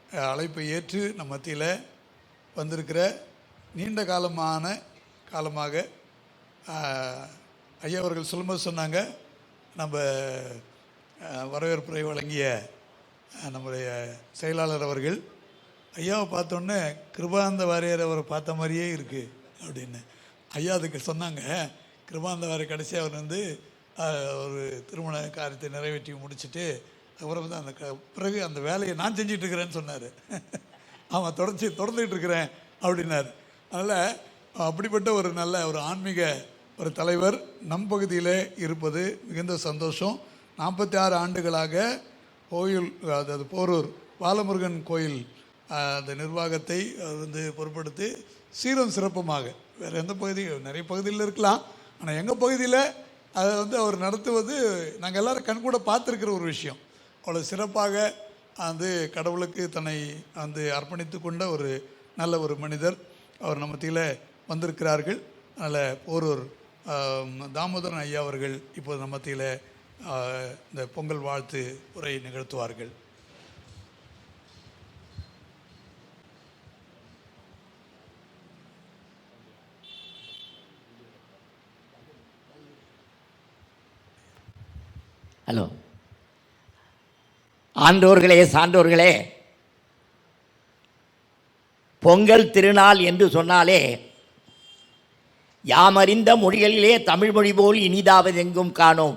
அழைப்பை ஏற்று நம் மத்தியில் வந்திருக்கிற நீண்ட காலமாக ஐயா அவர்கள் சொல்லும்போது சொன்னாங்க, நம்ம வரவேற்புரை வழங்கிய நம்முடைய செயலாளர் அவர்கள் ஐயாவை பார்த்தோன்னே கிருபானந்த வாரியார் அவரை பார்த்த மாதிரியே இருக்குது அப்படின்னு. ஐயா அதுக்கு சொன்னாங்க, கிருபானந்த வாரியர் கடைசி அவர் வந்து ஒரு திருமண காரியத்தை நிறைவேற்றி முடிச்சுட்டு அப்புறம் வந்து அந்த பிறகு அந்த வேலையை நான் செஞ்சிட்ருக்கிறேன்னு சொன்னார். அவன் தொடர்ந்துக்கிட்டு இருக்கிறேன் அப்படின்னார். அதனால் அப்படிப்பட்ட ஒரு நல்ல ஒரு ஆன்மீக ஒரு தலைவர் நம் பகுதியில் இருப்பது மிகுந்த சந்தோஷம். 46 ஆண்டுகளாக கோயில், அதாவது போரூர் பாலமுருகன் கோயில் அந்த நிர்வாகத்தை வந்து பொறுப்படுத்தி சீரும் சிறப்புமாக, வேறு எந்த பகுதி நிறைய பகுதியில் இருக்கலாம், ஆனால் எங்கள் பகுதியில் அதை வந்து அவர் நடத்துவது நாங்கள் எல்லோரும் கண்கூட பார்த்துருக்கிற ஒரு விஷயம். அவ்வளோ சிறப்பாக வந்து கடவுளுக்கு தன்னை வந்து அர்ப்பணித்து கொண்ட ஒரு நல்ல ஒரு மனிதர் அவர் நம்ம மத்தியில் வந்திருக்கிறார்கள். அதனால் போரூர் தாமோதரன் ஐயா அவர்கள் இப்போது நம்ம மத்தியில் இந்த பொங்கல் வாழ்த்து உரை நிகழ்த்துவார்கள். ஹலோ, ஆண்டோர்களே சான்றோர்களே, பொங்கல் திருநாள் என்று சொன்னாலே யாமறிந்த மொழிகளிலே தமிழ் மொழி போல் இனிதாவதெங்கும் காணோம்.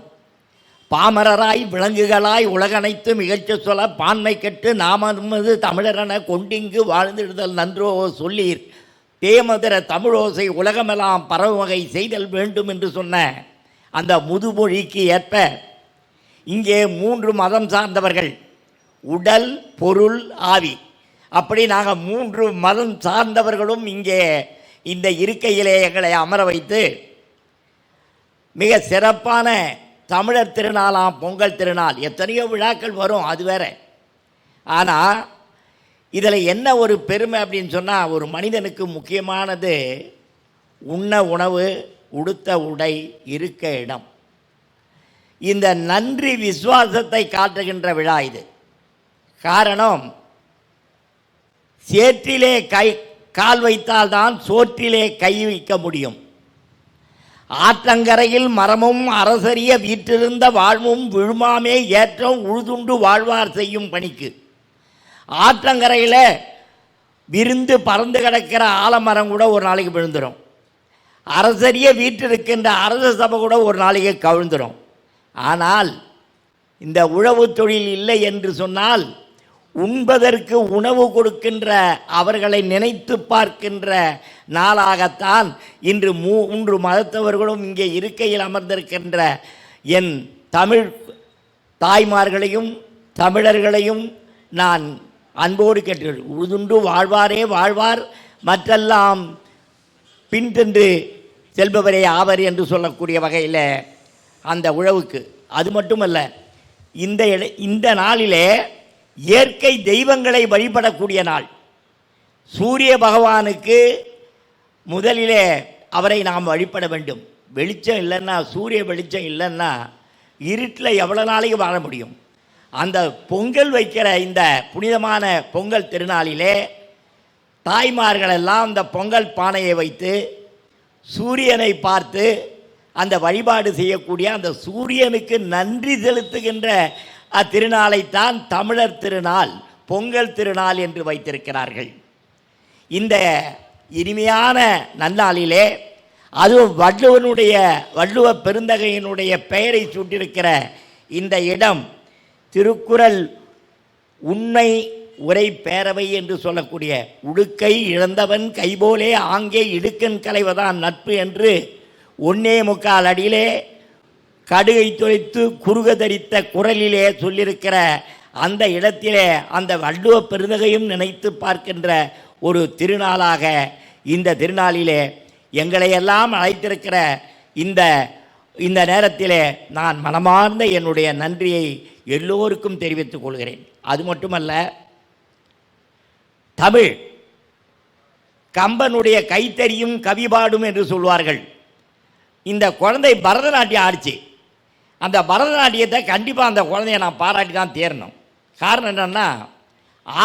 பாமரராய் விலங்குகளாய் உலகனைத்து மிகழ்ச்சி சொல்ல பான்மை கெட்டு நாமது தமிழரென கொண்டிங்கு வாழ்ந்திடுதல் நன்றோ சொல்லீர் தேமதுர தமிழோசை உலகமெல்லாம் பரவகை செய்தல் வேண்டும் என்று சொன்ன அந்த முதுமொழிக்கு ஏற்ப இங்கே 3 மதம் சார்ந்தவர்கள், உடல் பொருள் ஆவி, அப்படி நாங்கள் 3 மதம் சார்ந்தவர்களும் இங்கே இந்த இருக்கையிலே எங்களை அமர வைத்து மிக சிறப்பான தமிழர் திருநாளாம் பொங்கல் திருநாள். எத்தனையோ விழாக்கள் வரும், அது வேற. ஆனால் இதில் என்ன ஒரு பெருமை அப்படின்னு சொன்னால், ஒரு மனிதனுக்கு முக்கியமானது உண்ண உணவு, உடுத்த உடை, இருக்க இடம். இந்த நன்றி விசுவாசத்தை காட்டுகின்ற விழா இது. காரணம், சேற்றிலே கால் வைத்தால்தான் சோற்றிலே கை வைக்க முடியும். ஆற்றங்கரையில் மரமும் அரசரிய வீற்றிருந்த வாழ்வும் விழுமாமே ஏற்றம் உழுதுண்டு வாழ்வார் செய்யும் பணிக்கு. ஆற்றங்கரையில் விருந்து பறந்து கிடக்கிற ஆலமரம் கூட ஒரு நாளைக்கு விழுந்துடும். அரசரிய வீற்றிருக்கின்ற அரச சபை கூட ஒரு நாளைக்கு கவிழ்ந்துடும். ஆனால் இந்த உழவு தொழில் இல்லை என்று சொன்னால், உண்பதற்கு உணவு கொடுக்கின்ற அவர்களை நினைத்து பார்க்கின்ற நாளாகத்தான் இன்று 3 மதத்தவர்களும் இங்கே இருக்கையில் அமர்ந்திருக்கின்ற என் தமிழ் தாய்மார்களையும் தமிழர்களையும் நான் அன்போடு கேட்டுள்ளேன். உழுதுண்டு வாழ்வாரே வாழ்வார், மற்றெல்லாம் பின்தென்று செல்பவரே ஆவர் என்று சொல்லக்கூடிய வகையில் அந்த உழவுக்கு. அது மட்டுமல்ல, இந்த நாளிலே இயற்கை தெய்வங்களை வழிபடக்கூடிய நாள். சூரிய பகவானுக்கு முதலிலே அவரை நாம் வழிபட வேண்டும். வெளிச்சம் இல்லைன்னா, சூரிய வெளிச்சம் இல்லைன்னா இருட்டில் எவ்வளோ நாளைக்கு வாழ முடியும்? அந்த பொங்கல் வைக்கிற இந்த புனிதமான பொங்கல் திருநாளிலே தாய்மார்களெல்லாம் அந்த பொங்கல் பானையை வைத்து சூரியனை பார்த்து அந்த வழிபாடு செய்யக்கூடிய அந்த சூரியனுக்கு நன்றி செலுத்துகின்ற அத்திருநாளைத்தான் தமிழர் திருநாள், பொங்கல் திருநாள் என்று வைத்திருக்கிறார்கள். இந்த இனிமையான நன்னாளிலே அதுவும் வள்ளுவ பெருந்தகையினுடைய பெயரை சூட்டியிருக்கிற இந்த இடம் திருக்குறள் உண்மை உரை பேரவை என்று சொல்லக்கூடிய, உடுக்கை இழந்தவன் கைபோலே ஆங்கே இடுக்கன் களைவதான் நட்பு என்று 1.25 அடியிலே கடுகை தொலைத்து குறுக தரித்த குரலிலே சொல்லியிருக்கிற அந்த இடத்திலே அந்த வள்ளுவ பெருந்தகையும் நினைத்து பார்க்கின்ற ஒரு திருநாளாக இந்த திருநாளிலே எங்களையெல்லாம் அழைத்திருக்கிற இந்த நேரத்திலே நான் மனமார்ந்த என்னுடைய நன்றியை எல்லோருக்கும் தெரிவித்துக் கொள்கிறேன். அது மட்டுமல்ல, தமிழ் கம்பனுடைய கைத்தறியும் கவிபாடும் என்று சொல்வார்கள். இந்த குழந்தை பரதநாட்டியம் ஆடிச்சு. அந்த பரதநாட்டியத்தை கண்டிப்பாக அந்த குழந்தைய நான் பாராட்டி தான் தேரணும். காரணம் என்னென்னா,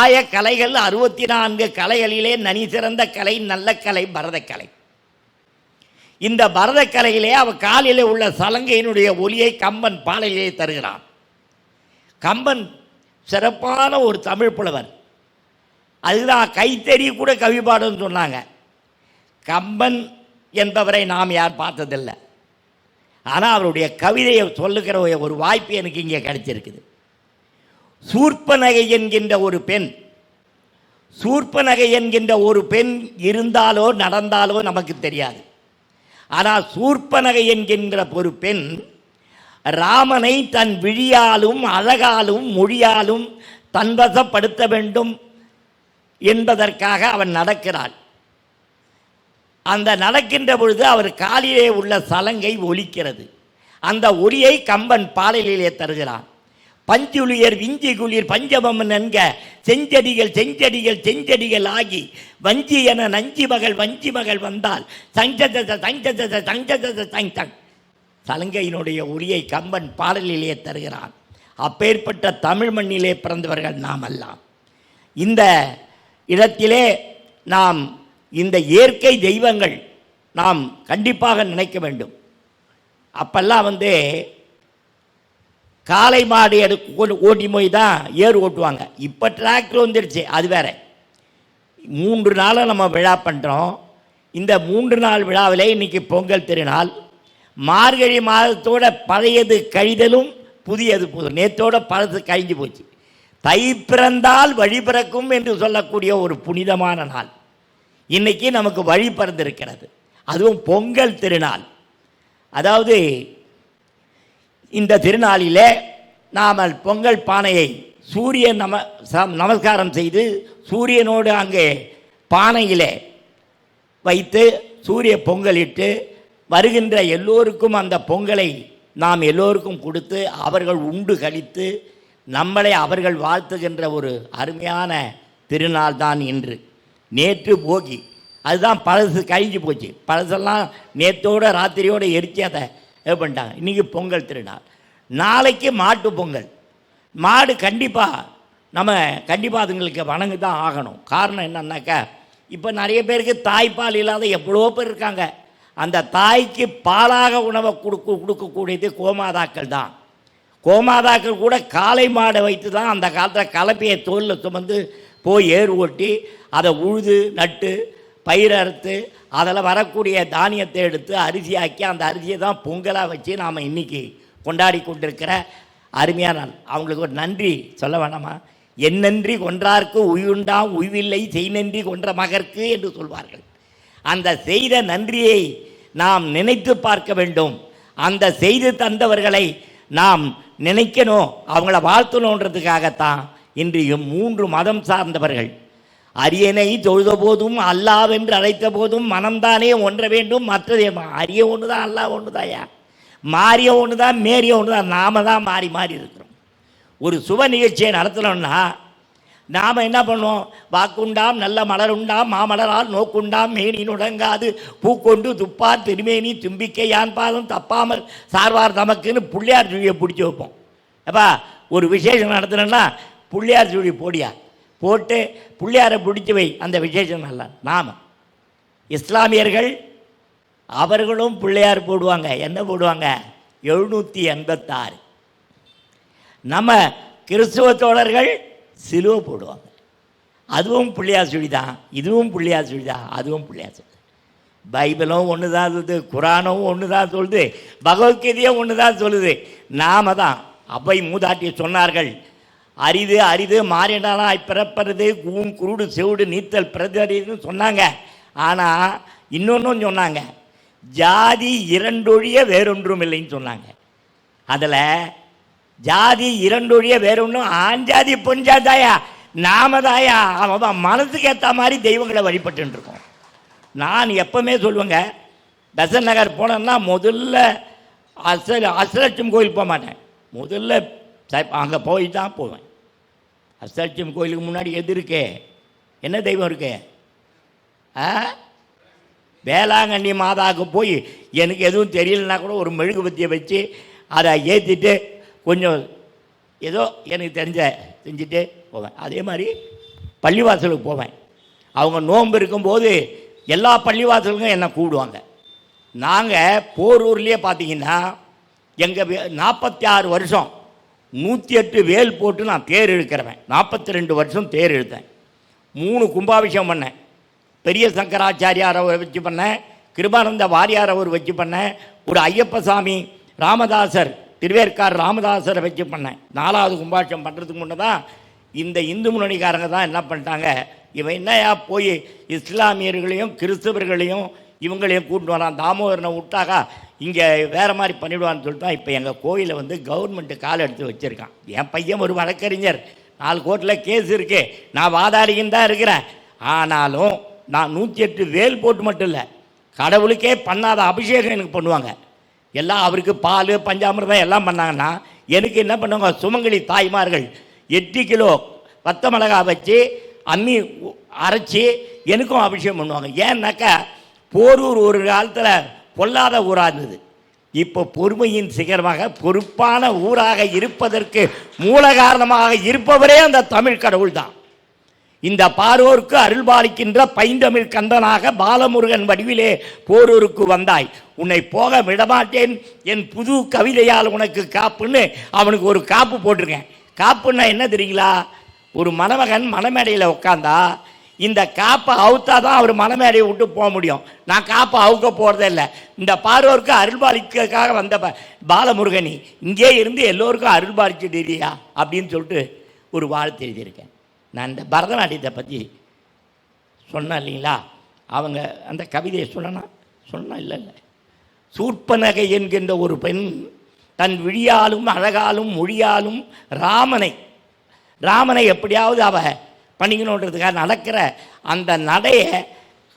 ஆயக்கலைகள் 64 கலைகளிலே நனி சிறந்த கலை நல்ல கலை பரதக்கலை. இந்த பரதக்கலையிலே அவர் காலிலே உள்ள சலங்கையினுடைய ஒலியை கம்பன் பாடலிலே தருகிறான். கம்பன் சிறப்பான ஒரு தமிழ் புலவர். அதுதான் கைத்தறி கூட கவி பாடன்னு சொன்னாங்க. கம்பன் என்பவரை நாம் யார் பார்த்ததில்லை. ஆனால் அவருடைய கவிதையை சொல்லுகிற ஒரு வாய்ப்பு எனக்கு இங்கே கிடைச்சிருக்குது. சூர்ப்பனகை என்கின்ற ஒரு பெண், சூர்ப்பனகை என்கின்ற ஒரு பெண் இருந்தாலோ நடந்தாலோ நமக்கு தெரியாது. ஆனால் சூர்ப்பனகை என்கின்ற ஒரு பெண் ராமனை தன் விழியாலும் அழகாலும் மொழியாலும் தன்வசப்படுத்த வேண்டும் என்பதற்காக அவன் நடக்கிறாள். அந்த நடக்கின்ற பொழுது அவர் காலிலே உள்ள சலங்கை ஒலிக்கிறது. அந்த ஒலியை கம்பன் பாடலிலே தருகிறான். பஞ்சுளியர் விஞ்சி குளிர் பஞ்சமம் நன்க செஞ்சடிகள் செஞ்சடிகள் செஞ்சடிகள் ஆகி வஞ்சி என நஞ்சி மகள் வஞ்சி மகள் வந்தால் சங் சலங்கையினுடைய ஒலியை கம்பன் பாடலிலே தருகிறான். அப்பேற்பட்ட தமிழ் மண்ணிலே பிறந்தவர்கள் நாம் எல்லாம். இந்த இடத்திலே நாம் இந்த இயற்கை தெய்வங்கள் நாம் கண்டிப்பாக நினைக்க வேண்டும். அப்பெல்லாம் காளை மாடு ஓட்டி போய் தான் ஏர் ஓட்டுவாங்க. இப்போ டிராக்டர் வந்துடுச்சு, அது வேற. 3 நாளாக நம்ம விழா பண்ணுறோம். இந்த 3 நாள் விழாவிலே இன்றைக்கி பொங்கல் திருநாள். மார்கழி மாதத்தோட பழையது கழிதலும் புதியது புது. நேற்றோட பழசு கழிஞ்சு போச்சு. தை பிறந்தால் வழி பிறக்கும் என்று சொல்லக்கூடிய ஒரு புனிதமான நாள் இன்னைக்கு நமக்கு வழி பிறந்திருக்கிறது. அதுவும் பொங்கல் திருநாள். அதாவது இந்த திருநாளிலே நாம் பொங்கல் பானையை சூரியன் நமஸ்காரம் செய்து சூரியனோடு அங்கே பானையிலே வைத்து சூரிய பொங்கலிட்டு வருகின்ற எல்லோருக்கும் அந்த பொங்கலை நாம் எல்லோருக்கும் கொடுத்து அவர்கள் உண்டு கழித்து நம்மளை அவர்கள் வாழ்த்துகின்ற ஒரு அருமையான திருநாள் தான் இன்று. நேற்று போகி, அதுதான் பழசு கழிஞ்சு போச்சு. பழசெல்லாம் நேற்றோட ராத்திரியோடு எரிச்சு அதை இது பண்ணிட்டாங்க. இன்றைக்கி பொங்கல் திருநாள். நாளைக்கு மாட்டு பொங்கல். மாடு நம்ம கண்டிப்பாக அதுங்களுக்கு வணங்கு தான் ஆகணும். காரணம் என்னன்னாக்கா, இப்போ நிறைய பேருக்கு தாய்ப்பால் இல்லாத எவ்வளோ பேர் இருக்காங்க. அந்த தாய்க்கு பாலாக உணவை கொடுக்கக்கூடியது கோமாதாக்கள் தான். கோமாதாக்கள் கூட காளை மாடை வைத்து தான் அந்த காலத்தில் கலப்பையை தோலில் சுமந்து போய் ஏர் ஓட்டி அதை உழுது நட்டு பயிர் அறுத்து அதில் வரக்கூடிய தானியத்தை எடுத்து அரிசியாக்கி அந்த அரிசியை தான் பொங்கலாக வச்சு நாம் இன்றைக்கி கொண்டாடி கொண்டிருக்கிற அருமையான நாள். அவங்களுக்கு ஒரு நன்றி சொல்ல வேணாமா? என்னன்றி கொன்றார்க்கு உயுண்டாம் உய்வில்லை செய் நன்றி கொன்ற மகற்கு என்று சொல்வார்கள். அந்த செய்த நன்றியை நாம் நினைத்து பார்க்க வேண்டும். அந்த செய்து தந்தவர்களை நாம் நினைக்கணும், அவங்கள வாழ்த்தணுன்றதுக்காகத்தான் இன்று 3 மதம் சார்ந்தவர்கள் அரியணை தொழுத போதும் அல்லாவென்று அழைத்த போதும் மனம்தானே ஒன்ற வேண்டும், மற்றது அரிய ஒன்று தான் அல்லா ஒன்று தாயா, மாறிய ஒன்று தான் மேறிய ஒன்று தான். நாம தான் மாறி மாறி இருக்கிறோம். ஒரு சுப நிகழ்ச்சியை நடத்தணும்னா நாம் என்ன பண்ணுவோம்? வாக்குண்டாம் நல்ல மலருண்டாம் மாமலரால் நோக்குண்டாம் மேனி நுடங்காது பூக்கொண்டு துப்பார் திருமேனி தும்பிக்கை யான் பாதம் தப்பாமல் சார்வார் தமக்குன்னு பிள்ளையார் சுழியை பிடிச்சி வைப்போம். அப்பா ஒரு விசேஷம் நடத்தணும்னா பிள்ளையார் சுழி போடியா போட்டு பிள்ளையாரை பிடிச்சி வை, அந்த விசேஷம் நல்லா. நாம் இஸ்லாமியர்கள் அவர்களும் பிள்ளையார் போடுவாங்க. என்ன போடுவாங்க? 786. நம்ம கிறிஸ்துவ தோழர்கள் சிலுவை போடுவாங்க. அதுவும் பிள்ளையார் சுழி தான், இதுவும் பிள்ளையார் சுழி தான், அதுவும் பிள்ளையார் சுழி. பைபிளும் ஒன்று தான் சொல்லுது, குரானும் ஒன்று தான் சொல்லுது, பகவத்கீதையும் ஒன்று தான் சொல்லுது. நாம தான் அவை மூதாட்டி சொன்னார்கள், அரிது அரிது மாறினாலாய் பிறப்பறது குருடு செவுடு நீத்தல் பிரதறின்னு சொன்னாங்க. ஆனால் இன்னொன்றும் சொன்னாங்க, ஜாதி 2 ஒழிய வேறொன்றும் இல்லைன்னு சொன்னாங்க. அதில் ஜாதி 2 ஒழிய வேறொன்றும் ஆஞ்சாதி பொஞ்சாதாயா நாம தாயா அவன் மனசுக்கு ஏற்ற மாதிரி தெய்வங்களை வழிபட்டுருக்கோம். நான் எப்பவுமே சொல்லுவேங்க, பெசன் நகர் போனேன்னா முதல்ல அஷ்டலட்சுமி கோயில் போக மாட்டேன். முதல்ல அங்கே போய் தான் போவேன். அஷ்டலட்சுமி கோயிலுக்கு முன்னாடி எது இருக்கு? என்ன தெய்வம் இருக்கு? வேளாங்கண்ணி மாதாவுக்கு போய் எனக்கு எதுவும் தெரியலன்னா கூட ஒரு மெழுகுபத்தியை வச்சு அதை ஏற்றிட்டு கொஞ்சம் ஏதோ எனக்கு தெரிஞ்ச செஞ்சுட்டு போவேன். அதே மாதிரி பள்ளிவாசலுக்கு போவேன். அவங்க நோன்பு இருக்கும்போது எல்லா பள்ளிவாசலுக்கும் என்னை கூப்பிடுவாங்க. நாங்கள் போரூர்லேயே பார்த்தீங்கன்னா எங்கள் 46 வருஷம் 108 வேல் போட்டு நான் தேர் இழுக்கிறவன். 42 வருஷம் தேர் இழுத்தேன். 3 கும்பாபிஷேகம் பண்ணேன். பெரிய சங்கராச்சாரியார் அவரை வச்சு பண்ணேன், கிருபானந்த வாரியார் அவர் வச்சு பண்ணேன், ஒரு ஐயப்பசாமி ராமதாசர் திருவேற்கார் ராமதாசரை வச்சு பண்ணேன். 4வது கும்பாபிஷேகம் பண்ணுறதுக்கு முன்னே தான் இந்த இந்து முன்னணிக்காரங்க தான் என்ன பண்ணிட்டாங்க, இவன் என்னையா போய் இஸ்லாமியர்களையும் கிறிஸ்தவர்களையும் இவங்களையும் கூட்டிட்டு வரான், தாமோதரனை விட்டாக்கா இங்கே வேறு மாதிரி பண்ணிவிடுவான்னு சொல்லிட்டு தான் இப்போ எங்கள் கோயிலை வந்து கவர்மெண்ட்டு கால் எடுத்து வச்சுருக்கான். என் பையன் ஒரு வழக்கறிஞர், 4 கோர்ட்டில் கேஸ் இருக்கு, நான் வாதாடிக்கின்னு தான் இருக்கிறேன். ஆனாலும் நான் 108 வேல் போட்டு மட்டும் இல்லை, கடவுளுக்கே பண்ணாத அபிஷேகம் எனக்கு பண்ணுவாங்க. எல்லாம் அவருக்கு பால் பஞ்சாமிர்தம் எல்லாம் பண்ணாங்கன்னா எனக்கு என்ன பண்ணுவாங்க, சுமங்கலி தாய்மார்கள் 8 கிலோ வத்த மிளகா வச்சு அம்மி அரைச்சி எனக்கும் அபிஷேகம் பண்ணுவாங்க. ஏன்னாக்கா போரூர் ஒரு காலத்தில் பொல்லாத ஊராக இருந்தது. இப்போ பொறுமையின் சிகரமாக பொறுப்பான ஊராக இருப்பதற்கு மூல காரணமாக இருப்பவரே அந்த தமிழ் கடவுள் தான். இந்த பாரோருக்கு அருள்பாலிக்கின்ற பைந்தமிழ் கந்தனாக பாலமுருகன் வடிவிலே போரூருக்கு வந்தாய், உன்னை போக விடமாட்டேன், என் புது கவிதையால் உனக்கு காப்புன்னு அவனுக்கு ஒரு காப்பு போட்டிருக்கேன். காப்புன்னா என்ன தெரியுங்களா, ஒரு மணமகன் மணமேடையில் உட்காந்தா இந்த காப்பை அவுத்தா தான் அவர் மணமேடையை விட்டு போக முடியும். நான் காப்பை அவுக்க போகிறதே இல்லை. இந்த பாரோருக்கு அருள்பாலிக்காக வந்த பாலமுருகனி இங்கே இருந்து எல்லோருக்கும் அருள்பாலிச்சுட்டியா அப்படின்னு சொல்லிட்டு ஒரு வாழ்த்து எழுதியிருக்கேன். நான் இந்த பரதநாட்டியத்தை பற்றி சொன்னேன் இல்லைங்களா, அவங்க அந்த கவிதையை சொன்னா இல்லை சூர்ப்பனகை என்கின்ற ஒரு பெண் தன் விழியாலும் அழகாலும் மொழியாலும் ராமனை எப்படியாவது அவ பண்ணிக்கணுன்றதுக்காக நடக்கிற அந்த நடையை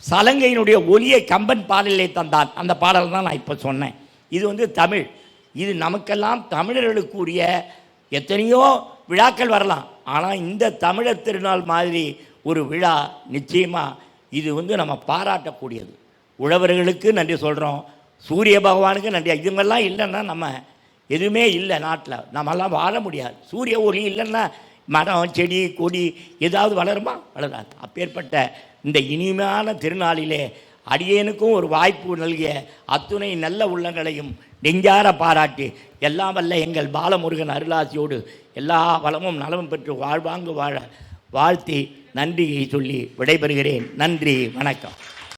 சலங்கையினுடைய ஒலியை கம்பன் பாடலிலே தந்தான். அந்த பாடல் தான் நான் இப்போ சொன்னேன். இது வந்து தமிழ். இது நமக்கெல்லாம் தமிழர்களுக்குரிய எத்தனையோ விழாக்கள் வரலாம், ஆனால் இந்த தமிழர் திருநாள் மாதிரி ஒரு விழா நிச்சயமாக இது வந்து நம்ம பாராட்டக்கூடியது. உழவர்களுக்கு நன்றி சொல்கிறோம், சூரிய பகவானுக்கு நன்றி. இதுங்கெல்லாம் இல்லைன்னா நம்ம எதுவுமே இல்லை, நாட்டில் நம்மெல்லாம் வாழ முடியாது. சூரிய ஒளி இல்லைன்னா மரம் செடி கொடி ஏதாவது வளருமா? வளராது. அப்பேற்பட்ட இந்த இனிமையான திருநாளிலே அடியேனுக்கும் ஒரு வாய்ப்பு நல்கிய அத்துணை நல்ல உள்ளங்களையும் நெஞ்சார பாராட்டி எல்லாம் வல்ல எங்கள் பாலமுருகன் அருளாசியோடு எல்லா வளமும் நலமும் பெற்று வாழ்வாங்கு வாழ வாழ்த்தி நன்றியை சொல்லி விடைபெறுகிறேன். நன்றி, வணக்கம்.